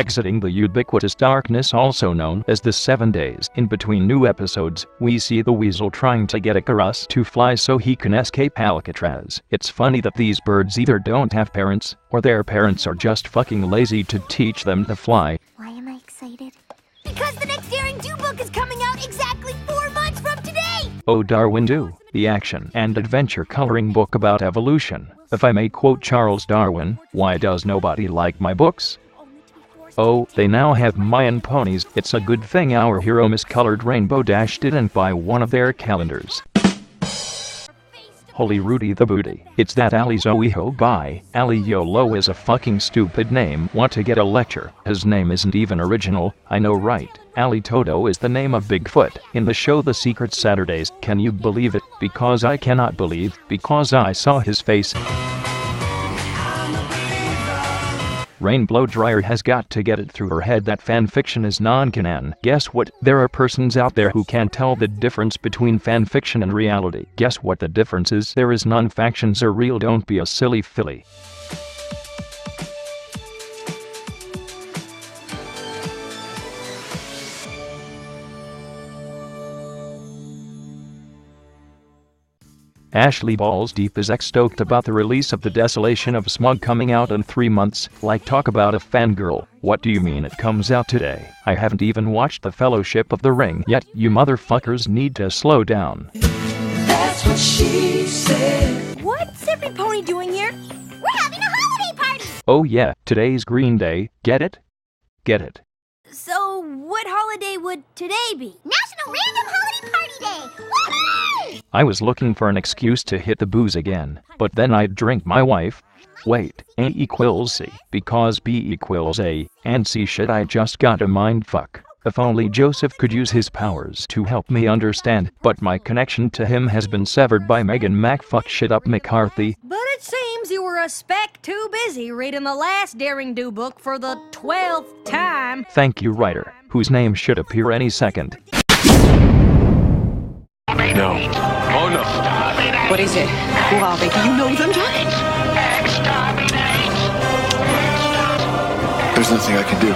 Exiting the ubiquitous darkness also known as the 7 days. In between new episodes, we see the weasel trying to get Icarus to fly so he can escape Alcatraz. It's funny that these birds either don't have parents, or their parents are just fucking lazy to teach them to fly. Why am I excited? Because the next Daring Do book is coming out exactly 4 months from today! Oh, Darwin Do, the action and adventure coloring book about evolution. If I may quote Charles Darwin, why does nobody like my books? Oh, they now have Mayan ponies. It's a good thing our hero miscolored Rainbow Dash didn't buy one of their calendars. Holy Rudy the Booty. It's that Ali Zoeho by Ali Yolo is a fucking stupid name. Want to get a lecture? His name isn't even original. I know, right? Ali Toto is the name of Bigfoot in the show The Secret Saturdays. Can you believe it? Because I cannot believe, because I saw his face. Rain Blow Dryer has got to get it through her head that fanfiction is non-canon. Guess what? There are persons out there who can't tell the difference between fanfiction and reality. Guess what the difference is? There is none. Factions are real. Don't be a silly filly. Ashley Balls Deep is stoked about the release of The Desolation of Smaug coming out in 3 months. Like, talk about a fangirl. What do you mean it comes out today? I haven't even watched The Fellowship of the Ring yet. You motherfuckers need to slow down. That's what she said. What's every pony doing here? We're having a holiday party! Oh yeah, today's Green Day. Get it? Get it. So, what holiday would today be? National Random Holiday Party Day! Woohoo! I was looking for an excuse to hit the booze again, but then I'd drink my wife. Wait, A equals C, because B equals A, and C shit, I just got a mindfuck. If only Joseph could use his powers to help me understand, but my connection to him has been severed by Megan McFuck shit up McCarthy. But it seems you were a speck too busy reading the last Daring Do book for the 12th time. Thank you, writer, whose name should appear any second. No. Oh no. What is it? Who are they? Do you know them, Jack? There's nothing I can do.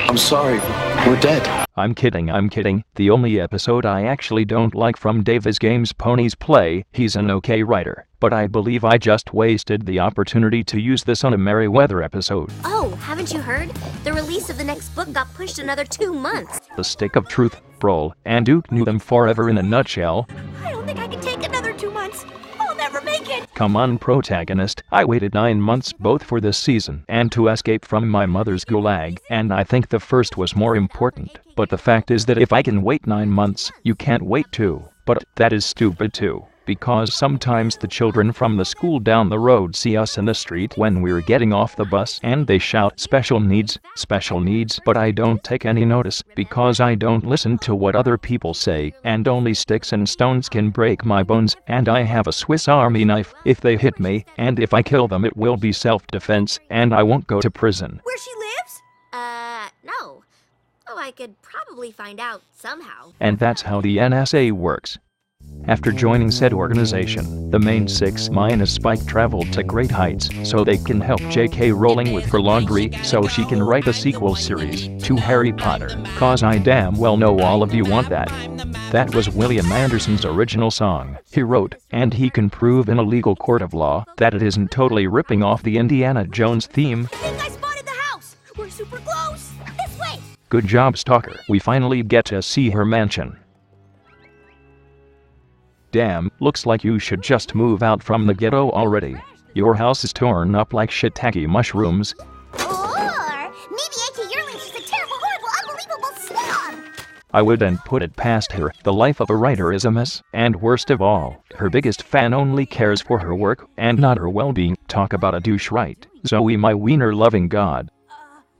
I'm sorry. We're dead. I'm kidding. The only episode I actually don't like from Davis Games Ponies Play, he's an okay writer, but I believe I just wasted the opportunity to use this on a Merryweather episode. Oh, haven't you heard? The release of the next book got pushed another 2 months. The Stick of Truth, Brol, and Duke knew them forever in a nutshell. I don't think I can take another 2 months. I'll never make it. Come on, protagonist. I waited 9 months both for this season and to escape from my mother's gulag, and I think the first was more important. But the fact is that if I can wait 9 months, you can't wait too. But that is stupid too. Because sometimes the children from the school down the road see us in the street when we're getting off the bus and they shout special needs, but I don't take any notice because I don't listen to what other people say, and only sticks and stones can break my bones, and I have a Swiss Army knife if they hit me, and if I kill them it will be self-defense, and I won't go to prison. Where she lives? No. Oh, I could probably find out somehow. And that's how the NSA works. After joining said organization, the main 6- Spike traveled to great heights so they can help J.K. Rowling with her laundry so she can write a sequel series to Harry Potter, cause I damn well know all of you want that. That was William Anderson's original song he wrote, and he can prove in a legal court of law that it isn't totally ripping off the Indiana Jones theme. I think I spotted the house. We're super close. This way. Good job, Stalker. We finally get to see her mansion. Damn, looks like you should just move out from the ghetto already. Your house is torn up like shiitake mushrooms. Or maybe A.K. Yearling's just a terrible, horrible, unbelievable slob. I wouldn't put it past her. The life of a writer is a mess, and worst of all, her biggest fan only cares for her work and not her well-being. Talk about a douche, right? Zoe, my wiener-loving god.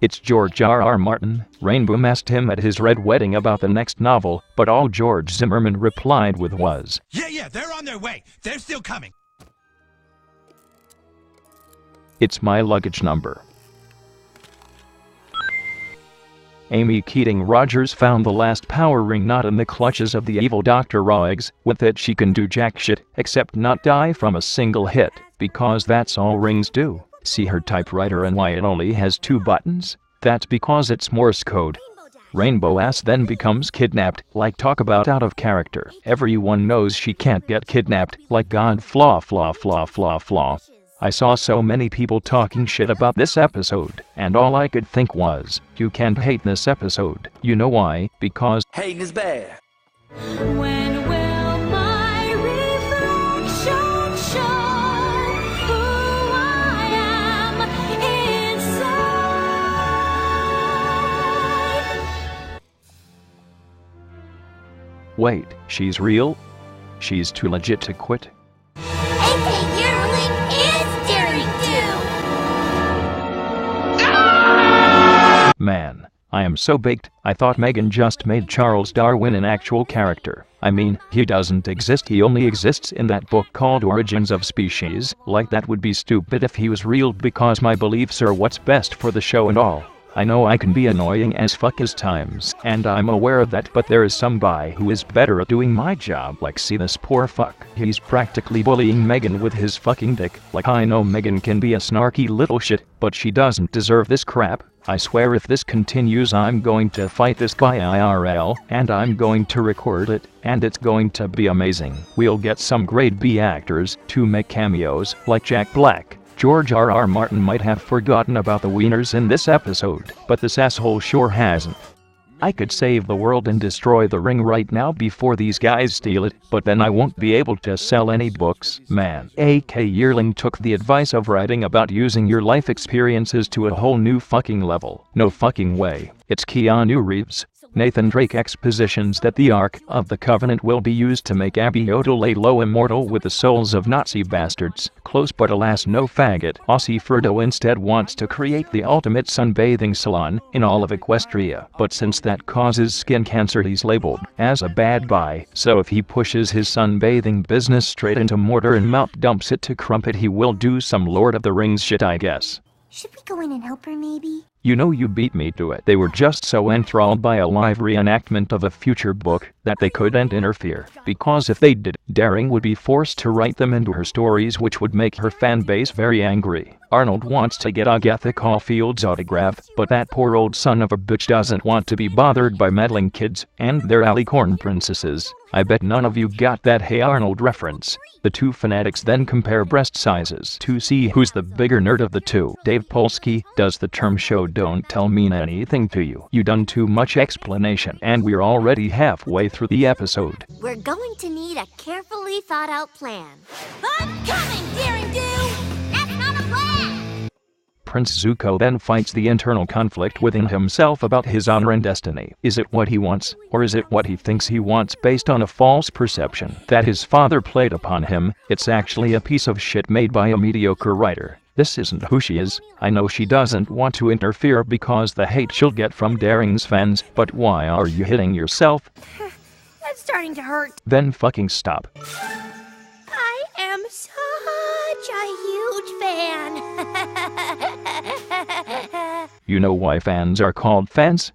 It's George R.R. Martin. Rainboom asked him at his red wedding about the next novel, but all George Zimmerman replied with was, Yeah, they're on their way. They're still coming. It's my luggage number. Amy Keating Rogers found the last power ring not in the clutches of the evil Dr. Roggs. With it she can do jack shit, except not die from a single hit, because that's all rings do. See her typewriter and why it only has 2 buttons? That's because it's Morse code. Rainbow ass then becomes kidnapped, like talk about out of character. Everyone knows she can't get kidnapped, like God flaw. I saw so many people talking shit about this episode, and all I could think was, you can't hate this episode. You know why? Because Hating is bad. When will my reflection show who I am inside? wait, she's real? She's too legit to quit. AK Yearling is Daring Do! Man, I am so baked. I thought Megan just made Charles Darwin an actual character. I mean, he doesn't exist, he only exists in that book called Origins of Species. Like, that would be stupid if he was real, because my beliefs are what's best for the show and all. I know I can be annoying as fuck as times, and I'm aware of that, but there is some guy who is better at doing my job. Like, see this poor fuck, he's practically bullying Megan with his fucking dick. Like, I know Megan can be a snarky little shit, but she doesn't deserve this crap. I swear if this continues, I'm going to fight this guy IRL, and I'm going to record it, and it's going to be amazing. We'll get some grade B actors to make cameos, like Jack Black. George R.R. Martin might have forgotten about the wieners in this episode, but this asshole sure hasn't. I could save the world and destroy the ring right now before these guys steal it, but then I won't be able to sell any books. Man, AK Yearling took the advice of writing about using your life experiences to a whole new fucking level. No fucking way. It's Keanu Reeves. Nathan Drake expositions that the Ark of the Covenant will be used to make Abiodun lay low immortal with the souls of Nazi bastards. Close, but alas no faggot. Aussie Frodo instead wants to create the ultimate sunbathing salon in all of Equestria. But since that causes skin cancer, he's labeled as a bad guy. So if he pushes his sunbathing business straight into Mordor and Mount dumps it to Crumpet, he will do some Lord of the Rings shit, I guess. Should we go in and help her, maybe? You know, you beat me to it. They were just so enthralled by a live reenactment of a future book that they couldn't interfere. Because if they did, Daring would be forced to write them into her stories, which would make her fan base very angry. Arnold wants to get Agatha Caulfield's autograph, but that poor old son of a bitch doesn't want to be bothered by meddling kids and their alicorn princesses. I bet none of you got that Hey Arnold reference. The two fanatics then compare breast sizes to see who's the bigger nerd of the two. Dave Polsky, does the term show don't tell mean anything to you? You done too much explanation, and we're already halfway through the episode. We're going to need a carefully thought out plan. I'm coming, Daring Do! That's not a plan! Prince Zuko then fights the internal conflict within himself about his honor and destiny. Is it what he wants, or is it what he thinks he wants based on a false perception that his father played upon him? It's actually a piece of shit made by a mediocre writer. This isn't who she is. I know she doesn't want to interfere because the hate she'll get from Daring's fans, but why are you hitting yourself? That's starting to hurt. Then fucking stop. I am such a huge fan. You know why fans are called fans?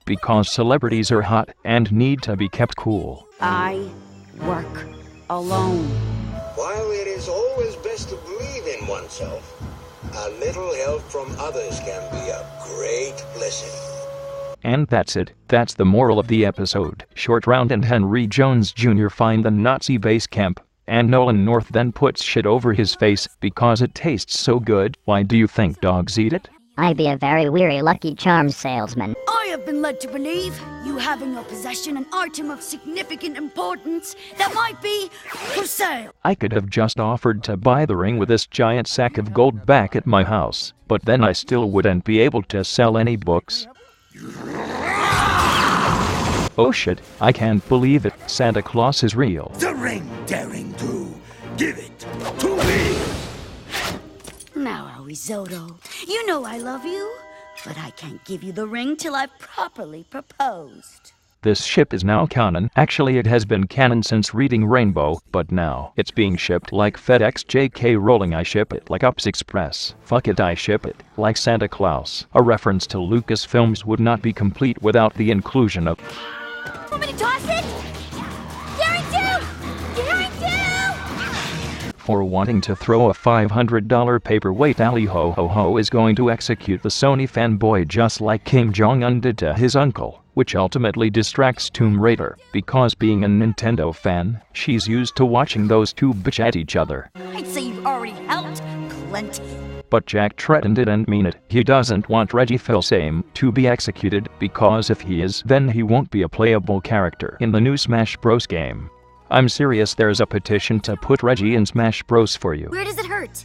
Because celebrities are hot and need to be kept cool. I work alone. While it is always best to believe in oneself, a little help from others can be a great blessing. And that's it. That's the moral of the episode. Short Round and Henry Jones Jr. find the Nazi base camp, and Nolan North then puts shit over his face because it tastes so good. Why do you think dogs eat it? I be a very weary Lucky Charms salesman. I have been led to believe you have in your possession an item of significant importance that might be for sale. I could have just offered to buy the ring with this giant sack of gold back at my house, but then I still wouldn't be able to sell any books. Oh shit, I can't believe it. Santa Claus is real. The ring, Daring Do. Give it to me. Now are we, Zodo? You know I love you, but I can't give you the ring till I've properly proposed. This ship is now canon. Actually, it has been canon since reading Rainbow, but now it's being shipped like FedEx. JK Rowling. I ship it like Ups Express. Fuck it, I ship it like Santa Claus. A reference to Lucasfilms would not be complete without the inclusion of... Want me to toss it? Daring Do! Daring Do! for wanting to throw a $500 paperweight. Ali Ho Ho Ho is going to execute the Sony fanboy just like Kim Jong-un did to his uncle, which ultimately distracts Tomb Raider, because being a Nintendo fan, she's used to watching those two bitch at each other. I'd say you've already helped plenty. But Jack Tretton didn't mean it. He doesn't want Reggie Fils-Aime to be executed, because if he is, then he won't be a playable character in the new Smash Bros. Game. I'm serious, there's a petition to put Reggie in Smash Bros. For you. Where does it hurt?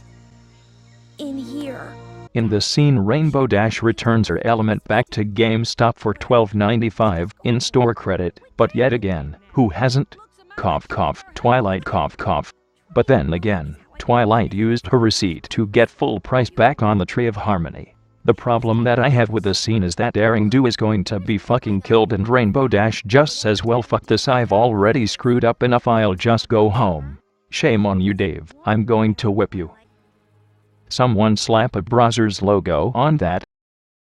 In here. In this scene, Rainbow Dash returns her element back to GameStop for $12.95 in-store credit, but yet again, who hasn't? Cough cough, Twilight cough cough. But then again, Twilight used her receipt to get full price back on the Tree of Harmony. The problem that I have with this scene is that Daring Do is going to be fucking killed and Rainbow Dash just says, well fuck this, I've already screwed up enough, I'll just go home. Shame on you, Dave, I'm going to whip you. Someone slap a Brazzers logo on that.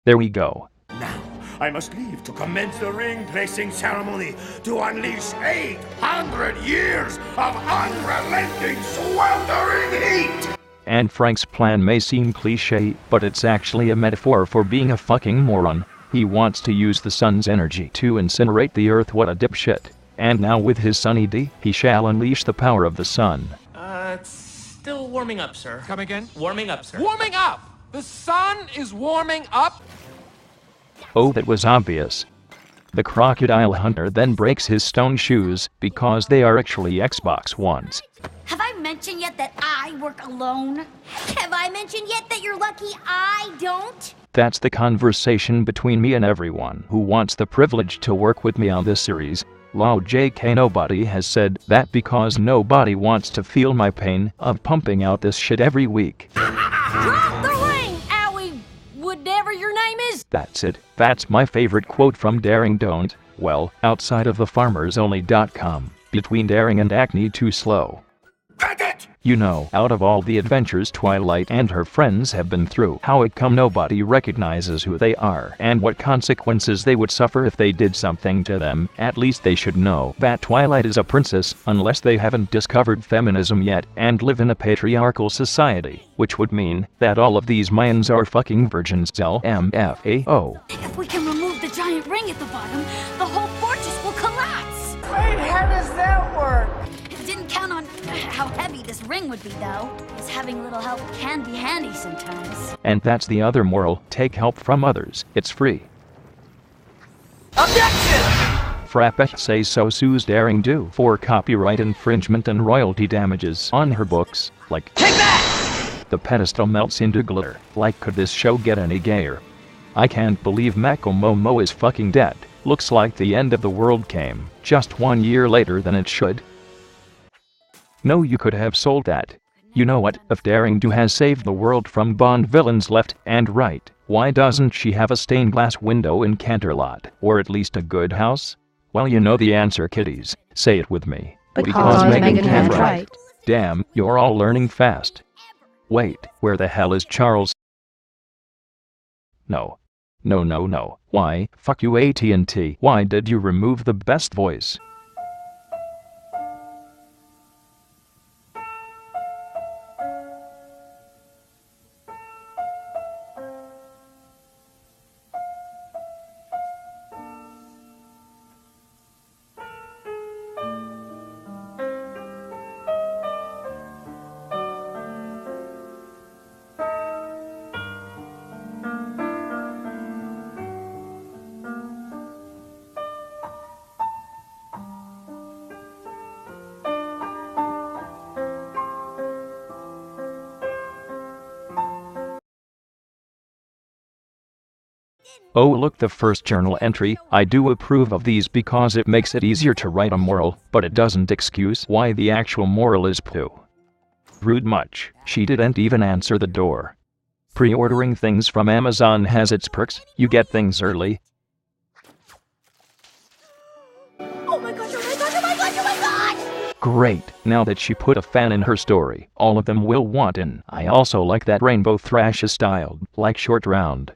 There we go. Now, I must leave to commence the ring placing ceremony to unleash 800 years of unrelenting sweltering heat! And Frank's plan may seem cliche, but it's actually a metaphor for being a fucking moron. He wants to use the sun's energy to incinerate the earth, what a dipshit. And now with his Sunny D, he shall unleash the power of the sun. It's still warming up, sir. Come again? Warming up, sir. Warming up! The sun is warming up? Oh, that was obvious. The crocodile hunter then breaks his stone shoes, because they are actually Xbox Ones. Have I mentioned yet that I work alone? Have I mentioned yet that you're lucky I don't? That's the conversation between me and everyone who wants the privilege to work with me on this series. Lol JK, nobody has said that because nobody wants to feel my pain of pumping out this shit every week. Drop the ring, Owie, whatever your name is. That's it. That's my favorite quote from Daring Don't. Well, outside of the FarmersOnly.com. Between Daring and Acne Too Slow. You know, out of all the adventures Twilight and her friends have been through, how it come nobody recognizes who they are and what consequences they would suffer if they did something to them. At least they should know that Twilight is a princess, unless they haven't discovered feminism yet and live in a patriarchal society, which would mean that all of these Mayans are fucking virgins. LMFAO. If we can remove the giant ring at the bottom, the whole fortress will collapse. Wait, how does that work? Didn't count on how heavy this ring would be, though, because having a little help can be handy sometimes. And that's the other moral, take help from others, it's free. Objection! Frappe says so sues Daring Do for copyright infringement and royalty damages on her books, like, take that! The pedestal melts into glitter, like could this show get any gayer? I can't believe Mako Momo is fucking dead, looks like the end of the world came, just 1 year later than it should. No, you could have sold that. You know what, if Daring Do has saved the world from Bond villains left and right, why doesn't she have a stained glass window in Canterlot, or at least a good house? Well, you know the answer, kiddies. Say it with me. Because Megan can't write. Damn, you're all learning fast. Wait, where the hell is Charles? No. No. Why, fuck you AT&T. Why did you remove the best voice? Oh look, the first journal entry. I do approve of these because it makes it easier to write a moral, but it doesn't excuse why the actual moral is poo. Rude much. She didn't even answer the door. Pre-ordering things from Amazon has its perks. You get things early. Oh my gosh, oh my gosh, oh my gosh, oh my gosh! Great, now that she put a fan in her story, all of them will want in. I also like that Rainbow Thrash is styled like Short Round.